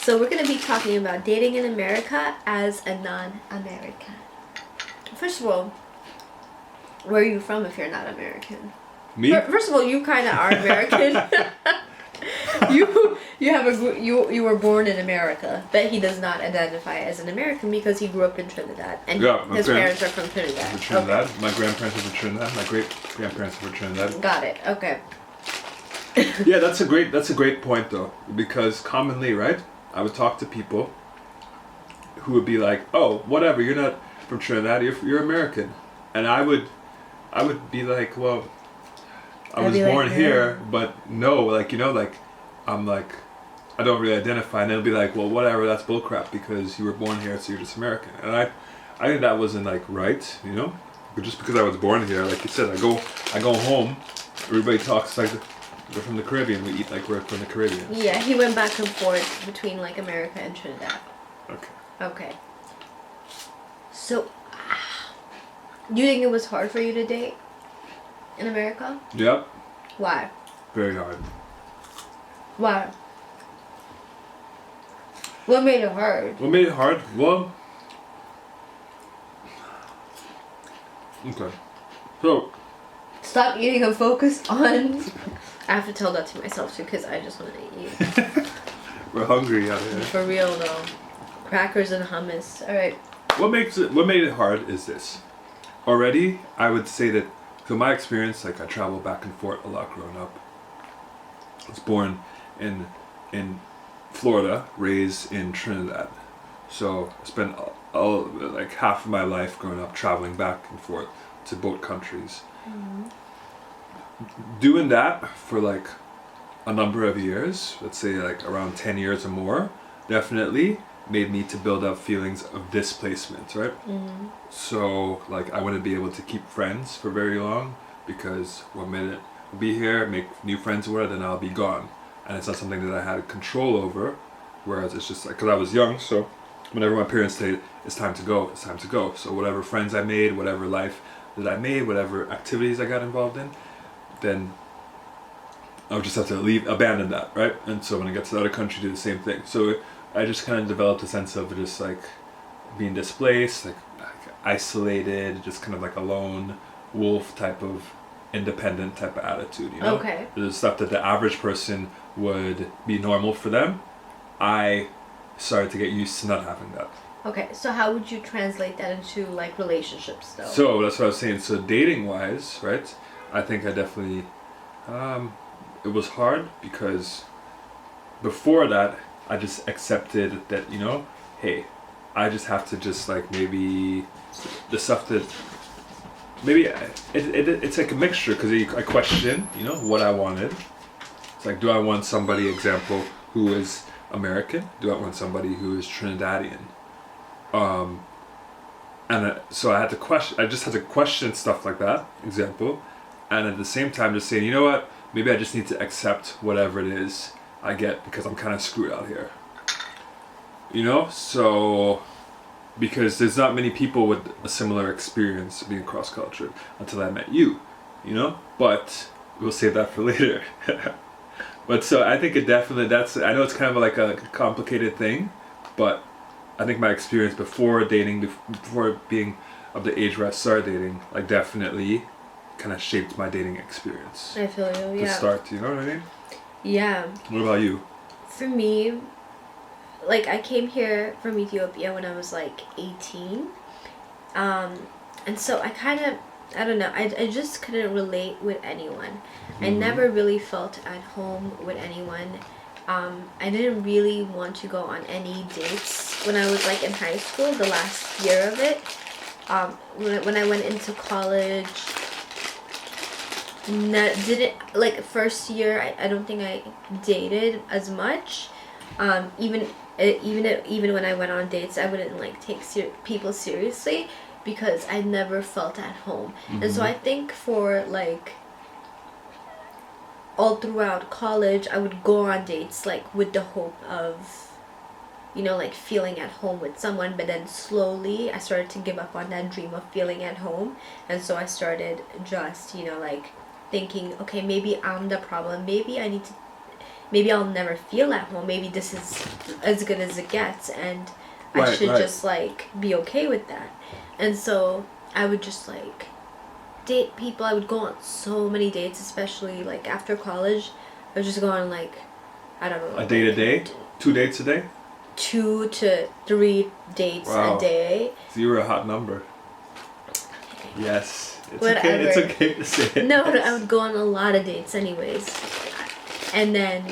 So we're going to be talking about dating in America as a non-American. First of all, where are you from if you're not American? Me? First of all, you kind of are American. you were born in America, but he does not identify as an American because he grew up in Trinidad, and his parents are from Trinidad. From Trinidad. Okay. My grandparents are from Trinidad. My great grandparents are from Trinidad. Got it. Okay. Yeah, that's a great point though, because commonly, right, I would talk to people who would be like, "Oh, whatever, you're not from Trinidad, you're American," and I would be like, "Well, I was born here, but no, like, you know, like, I'm like, I don't really identify," and they'll be like, "Well, whatever, that's bullcrap because you were born here, so you're just American," and I think that wasn't like right, you know, but just because I was born here, like you said, I go home, everybody talks like we're from the Caribbean. We eat like we're from the Caribbean. Yeah, he went back and forth between like America and Trinidad. Okay. Okay. So, do you think it was hard for you to date in America? Yep. Why? Very hard. Why? What made it hard? What made it hard? Well, okay. So. Stop eating and focus on. I have to tell that to myself too because I just want to eat. We're hungry out here. For real though. Crackers and hummus. Alright. What made it hard is this. Already, I would say that, so my experience, like I travel back and forth a lot growing up. I was born in Florida, raised in Trinidad. So I spent like half of my life growing up traveling back and forth to both countries. Mm-hmm. Doing that for like a number of years, let's say like around 10 years or more, definitely made me to build up feelings of displacement, right? Mm-hmm. So like I wouldn't be able to keep friends for very long because 1 minute I'll be here, make new friends with, then I'll be gone. And it's not something that I had control over, whereas it's just like, because I was young, so whenever my parents say it's time to go, it's time to go. So whatever friends I made, whatever life that I made, whatever activities I got involved in, then I would just have to abandon that, right? And so when I get to the other country, do the same thing. So I just kind of developed a sense of just like being displaced, like isolated, just kind of like a lone wolf type of independent type of attitude, you know? Okay. The stuff that the average person would be normal for them, I started to get used to not having that. Okay, so how would you translate that into like relationships though? So that's what I was saying. So dating wise, right? I think I definitely, it was hard because before that, I just accepted that, you know, hey, I just have to just like maybe the stuff that, maybe it's like a mixture because I question, you know, what I wanted. It's like, do I want somebody, example, who is American? Do I want somebody who is Trinidadian? So I just had to question stuff like that, example, and at the same time just saying, you know what, maybe I just need to accept whatever it is I get because I'm kind of screwed out here. You know, so because there's not many people with a similar experience being cross-cultured until I met you, you know, but we'll save that for later. But so I think it definitely, I know it's kind of like a complicated thing, but I think my experience before dating, before being of the age where I started dating, like definitely kind of shaped my dating experience. I feel you, yeah. To start, you know what I mean? Yeah. What about you? For me, like I came here from Ethiopia when I was like 18. And so I don't know, I just couldn't relate with anyone. Mm-hmm. I never really felt at home with anyone. I didn't really want to go on any dates when I was like in high school, the last year of it. When I went into college, first year I don't think I dated as much. Even when I went on dates, I wouldn't like take people seriously because I never felt at home. Mm-hmm. And so I think for like all throughout college, I would go on dates like with the hope of, you know, like feeling at home with someone, but then slowly I started to give up on that dream of feeling at home. And so I started just, you know, like thinking, okay, maybe I'm the problem. Maybe maybe I'll never feel at home. Maybe this is as good as it gets, and I Right, should right. just like be okay with that. And so I would just like date people. I would go on so many dates, especially like after college. I would just go on like, I don't know, A date a day? 2 dates a day? 2 to 3 dates Wow. a day. So you were a hot number. Yes. It's okay. Whatever. It's okay to say it. No, I would go on a lot of dates anyways. And then